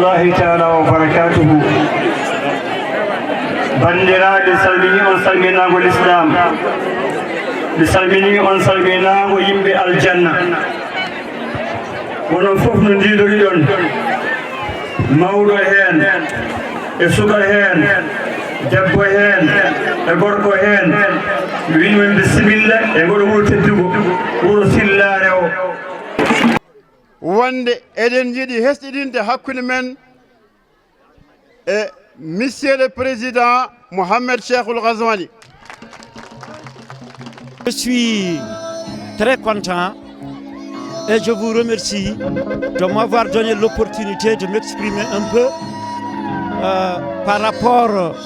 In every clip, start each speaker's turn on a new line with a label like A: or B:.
A: الله تعالى وبركاته. bandiraɓe salmini on salminago l'islam ɓe salmini on salminago yimɓe aljanna wonon fof no ndiɗori ɗon mawɗo hen e suka hen debbo hen e gorko hen mi winimen bisimilla e ngoɗo wuro teddugo wuro sillare o.
B: wonde eɗen jiiɗi hesɗiɗinde hakkude men e Monsieur le Président Mohamed Cheikhoul Ghazouani.
C: Je suis très content et je vous remercie de m'avoir donné l'opportunité de m'exprimer un peu par rapport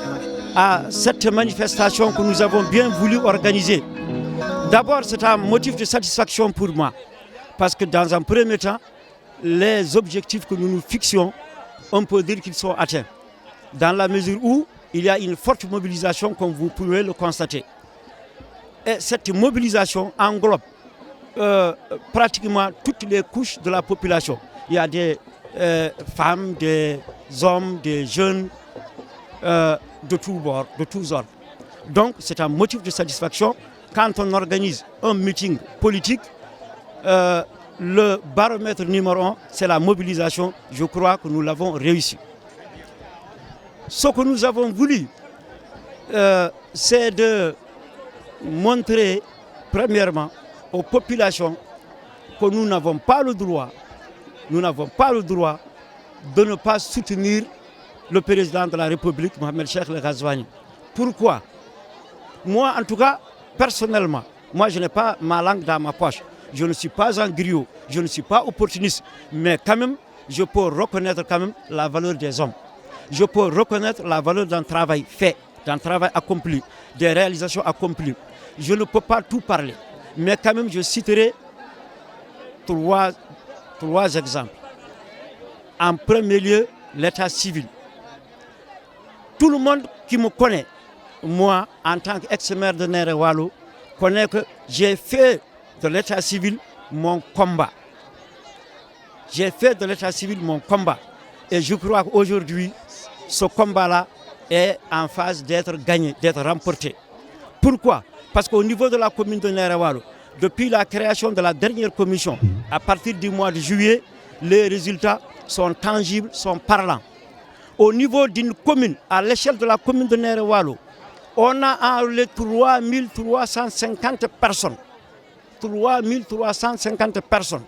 C: à cette manifestation que nous avons bien voulu organiser. D'abord, c'est un motif de satisfaction pour moi, parce que dans un premier temps, les objectifs que nous nous fixions, on peut dire qu'ils sont atteints, dans la mesure où il y a une forte mobilisation, comme vous pouvez le constater. Et cette mobilisation englobe pratiquement toutes les couches de la population. Il y a des femmes, des hommes, des jeunes, de tous bords, de tous ordres. Donc c'est un motif de satisfaction quand on organise un meeting politique. Le baromètre numéro 1, c'est la mobilisation. Je crois que nous l'avons réussi. Ce que nous avons voulu, c'est de montrer, premièrement, aux populations que nous n'avons pas le droit de ne pas soutenir le président de la République, Mohamed Cheikhoul Ghazouani. Pourquoi? Moi, en tout cas, personnellement, moi, je n'ai pas ma langue dans ma poche. Je ne suis pas un griot, je ne suis pas opportuniste, mais quand même, je peux reconnaître quand même la valeur des hommes. Je peux reconnaître la valeur d'un travail fait, d'un travail accompli, des réalisations accomplies. Je ne peux pas tout parler, mais quand même je citerai trois exemples. En premier lieu, l'état civil. Tout le monde qui me connaît, moi en tant qu'ex-maire de Néré Walo, connaît que j'ai fait de l'état civil mon combat. J'ai fait de l'état civil mon combat. Et je crois qu'aujourd'hui, ce combat-là est en phase d'être gagné, d'être remporté. Pourquoi? Parce qu'au niveau de la commune de Néré Walo, depuis la création de la dernière commission, à partir du mois de juillet, les résultats sont tangibles, sont parlants. Au niveau d'une commune, à l'échelle de la commune de Néré Walo, on a enrôlé 3350 personnes. 3350 personnes.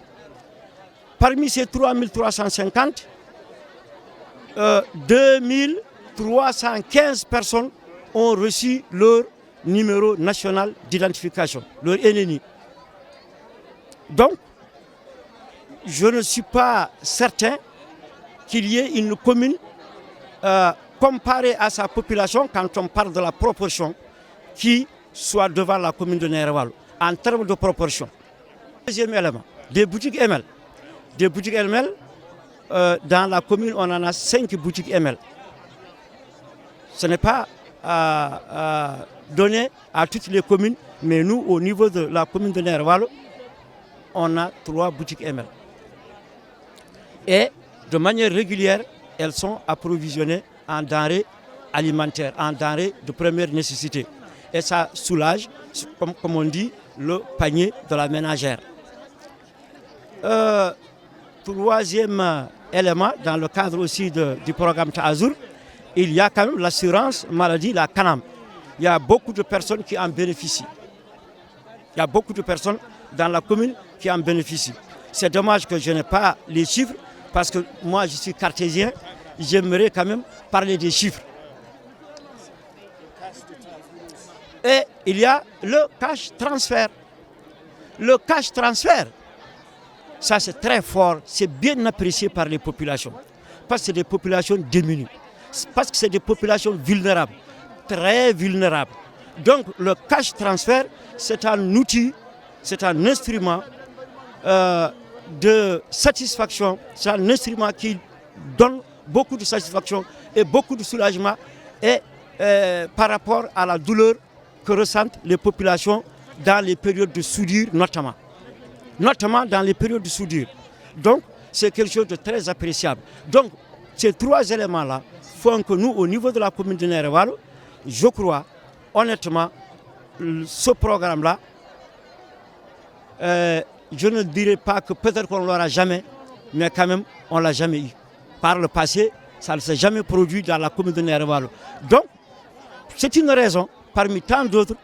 C: Parmi ces 3350, 2315 personnes ont reçu leur numéro national d'identification, leur NNI. Donc, je ne suis pas certain qu'il y ait une commune comparée à sa population, quand on parle de la proportion, qui soit devant la commune de Néré Walo, en termes de proportion. Deuxième élément, des boutiques ML. Des boutiques ML, dans la commune, on en a 5 boutiques ML. Ce n'est pas donné à toutes les communes, mais nous, au niveau de la commune de Néré Walo, on a 3 boutiques ML. Et de manière régulière, elles sont approvisionnées en denrées alimentaires, en denrées de première nécessité. Et ça soulage, comme on dit, le panier de la ménagère. Troisième élément, dans le cadre aussi du programme Ta'azour, il y a quand même l'assurance maladie, la CANAM. Il y a beaucoup de personnes qui en bénéficient. Il y a beaucoup de personnes dans la commune qui en bénéficient. C'est dommage que je n'ai pas les chiffres, parce que moi je suis cartésien, j'aimerais quand même parler des chiffres. Et il y a le cash transfert. Le cash transfert, ça c'est très fort, c'est bien apprécié par les populations. Parce que c'est des populations démunies. Parce que c'est des populations vulnérables, très vulnérables. Donc le cash transfert, c'est un outil, c'est un instrument de satisfaction, c'est un instrument qui donne beaucoup de satisfaction et beaucoup de soulagement et, par rapport à la douleur que ressentent les populations dans les périodes de soudure notamment dans les périodes de soudure. Donc c'est quelque chose de très appréciable. Donc Ces 3 éléments-là font que nous, au niveau de la commune de Nerewalo, je crois, honnêtement, ce programme-là, je ne dirais pas que peut-être qu'on ne l'aura jamais, mais quand même, on ne l'a jamais eu. Par le passé, ça ne s'est jamais produit dans la commune de Nerewalo. Donc, c'est une raison, parmi tant d'autres,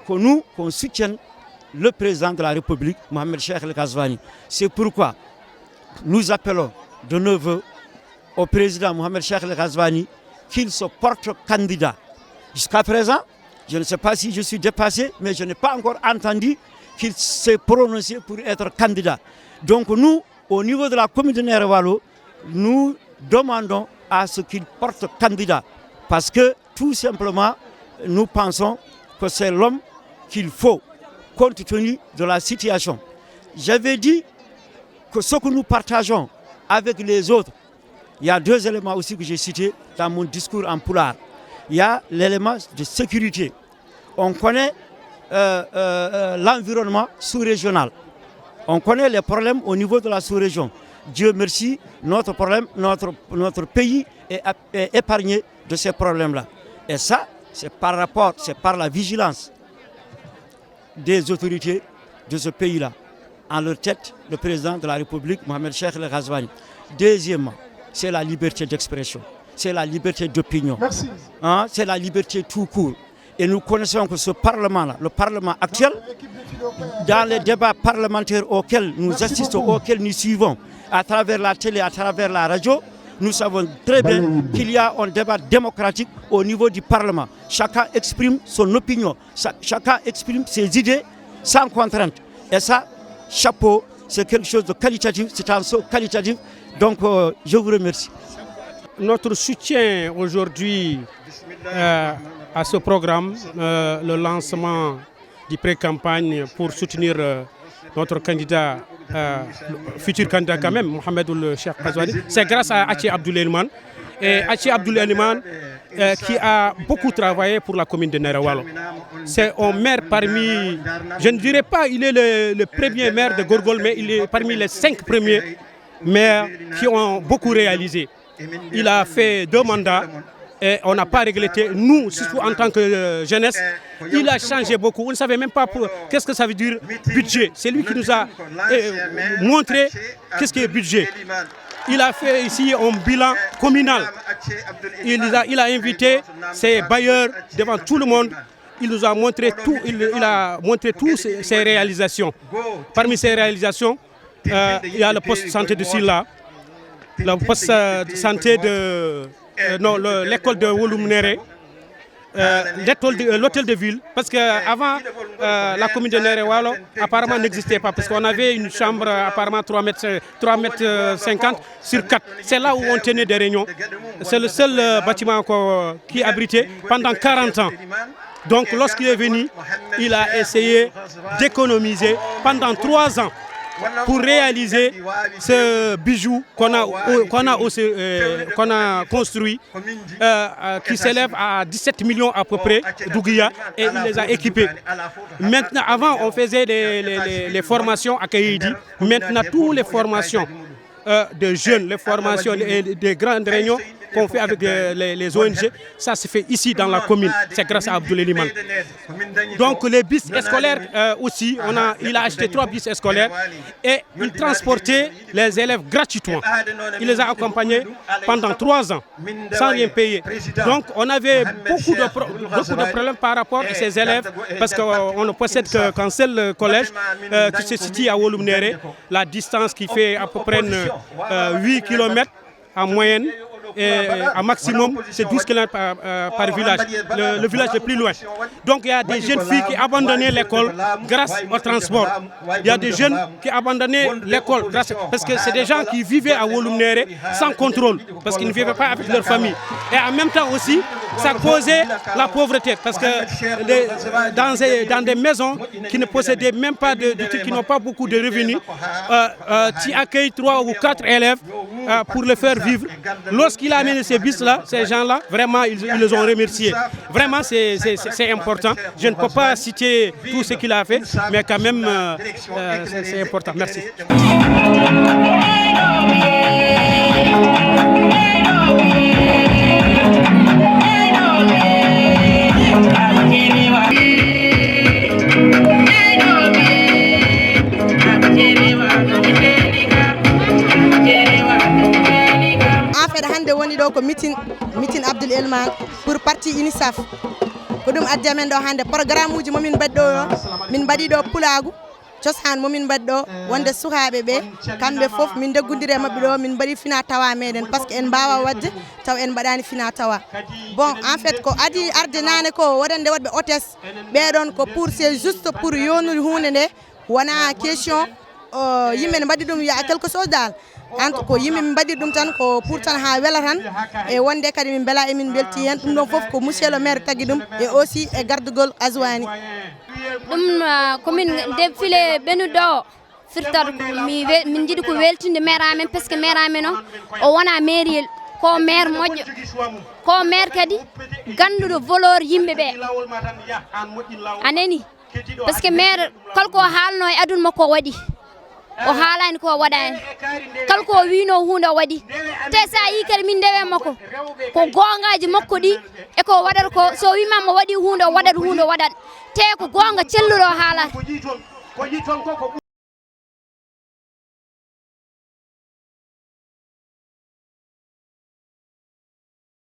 C: que nous, qu'on soutienne le président de la République, Mohamed Cheikh El Ghazouani. C'est pourquoi nous appelons de nos vœux au président Mohamed Cheikh El Ghazouani qu'il se porte candidat. Jusqu'à présent, je ne sais pas si je suis dépassé, mais je n'ai pas encore entendu qu'il s'est prononcé pour être candidat. Donc nous, au niveau de la commune de Nerewalo, nous demandons à ce qu'il porte candidat. Parce que tout simplement, nous pensons que c'est l'homme qu'il faut, compte tenu de la situation. J'avais dit que ce que nous partageons avec les autres, il y a 2 éléments aussi que j'ai cités dans mon discours en Pulaar. Il y a l'élément de sécurité. On connaît l'environnement sous-régional. On connaît les problèmes au niveau de la sous-région. Dieu merci, notre pays est épargné de ces problèmes-là. Et ça, c'est par la vigilance des autorités de ce pays-là. En leur tête, le président de la République, Mohamed Cheikh El Ghazouani. Deuxièmement, c'est la liberté d'expression, c'est la liberté d'opinion, c'est la liberté tout court. Et nous connaissons que ce Parlement-là, le Parlement actuel, dans les débats parlementaires auxquels nous assistons, auxquels nous suivons, à travers la télé, à travers la radio, nous savons très bien qu'il y a un débat démocratique au niveau du Parlement. Chacun exprime son opinion, chacun exprime ses idées sans contrainte. Et ça, chapeau, c'est quelque chose de qualitatif, c'est un saut qualitatif. Donc, je vous remercie.
D: Notre soutien aujourd'hui à ce programme, le lancement du pré-campagne pour soutenir notre candidat, futur candidat quand même, Mohamed Cheikh El Ghazouani, c'est grâce à Achi Abdoulaye Elimane. Et Achi Abdoulaye Elimane qui a beaucoup travaillé pour la commune de Nerewalo. C'est un maire parmi, je ne dirais pas il est le premier maire de Gorgol, mais il est parmi les 5 premiers maires qui ont beaucoup réalisé. Il a fait 2 mandats et on n'a pas regretté, nous, surtout en tant que jeunesse, il a changé beaucoup. On ne savait même pas qu'est-ce que ça veut dire budget. C'est lui qui nous a montré qu'est-ce qu'est budget. Il a fait ici un bilan communal. Il a invité ses bailleurs devant tout le monde. Il nous a montré tout, il a montré toutes ses réalisations. Parmi ses réalisations, il y a le poste de santé de Silla, le poste de santé de l'école de Woloumnéré, l'hôtel de ville, parce qu'avant la commune de Nerewalo apparemment n'existait pas, parce qu'on avait une chambre apparemment 3,50 mètres sur 4. C'est là où on tenait des réunions. C'est le seul bâtiment qui abritait pendant 40 ans. Donc lorsqu'il est venu, il a essayé d'économiser pendant 3 ans pour réaliser ce bijou qu'on a construit, qui s'élève à 17 millions à peu près d'Ouguiya, et il les a équipés. Maintenant, avant, on faisait les formations à Kaïdi. Maintenant, toutes les formations de jeunes, les formations, des grandes réunions qu'on fait avec les ONG, ça se fait ici dans la commune. C'est grâce à Abdoulaye Elimane. Donc les bus scolaires aussi, il a acheté 3 bus scolaires et il transportait les élèves gratuitement. Il les a accompagnés pendant 3 ans sans rien payer. Donc on avait beaucoup de problèmes par rapport à ces élèves, parce qu'on ne possède qu'un seul collège qui se situe à Woloumnéré, la distance qui fait à peu près 8 km en moyenne. Et à maximum, c'est 12 km par village, le village le plus loin. Donc il y a des jeunes filles qui abandonnaient l'école grâce au transport. Il y a des jeunes qui abandonnaient l'école parce que c'est des gens qui vivaient à Woloumnéré sans contrôle, parce qu'ils ne vivaient pas avec leur famille. Et en même temps aussi, ça causait la pauvreté. Parce que dans des maisons qui ne possédaient même pas qui n'ont pas beaucoup de revenus, tu accueilles 3 ou 4 élèves pour les faire vivre. Lorsqu'il a amené ces bus-là, ces gens-là, vraiment, ils les ont remerciés. Vraiment, c'est important. Je ne peux pas citer tout ce qu'il a fait, mais quand même, c'est important. Merci.
E: hande woni ɗo ko meeting Abdoul Elman pour parti UNICEF ko ɗum addi amen ɗo hande programme uji momin mbaɗi ɗo min mbaɗi ɗo pulagu cosaan momin mbaɗi ɗo wonde sukaɓe ɓe kamɓe foof min deggodiri e mabɓe ɗo min mbaɗi fina tawa meɗen par ce que en mbawa wadde taw en mbaɗani fina tawa bon en fait ko adi arde nane ko waɗande waɗɓe hôtesse ɓeɗon ko pour c'est juste pour yonude hunde nde wona question yimɓe ne mbaɗi ɗum ya quelque chose dal entre ko yimɓe min mbaɗi ɗum tan ko pour tan ha wela tan e wonde kadi min beela emin belti hen ɗum ɗon foof ko monsieur le maire tagui ɗum et aussi e gardugol Azwani
F: ɗum komin défilé ɓenuɗo firtat min jiiɗi ko weltinde maire amen par ce que maire amen o wona mairiyel ko maire moƴƴo ko maire kadi ganduɗo valeur yimɓe ɓe anani par ce que maire kalko haalno e aduna makko waɗi o haalani ko waɗani kala ko wino hunde o waɗi te sa yi kadi min ndewe makko ko gongaji makko ɗi e ko waɗata ko so wimama waɗi hunde o waɗat hunde o waɗat te ko gonga celluɗo haalata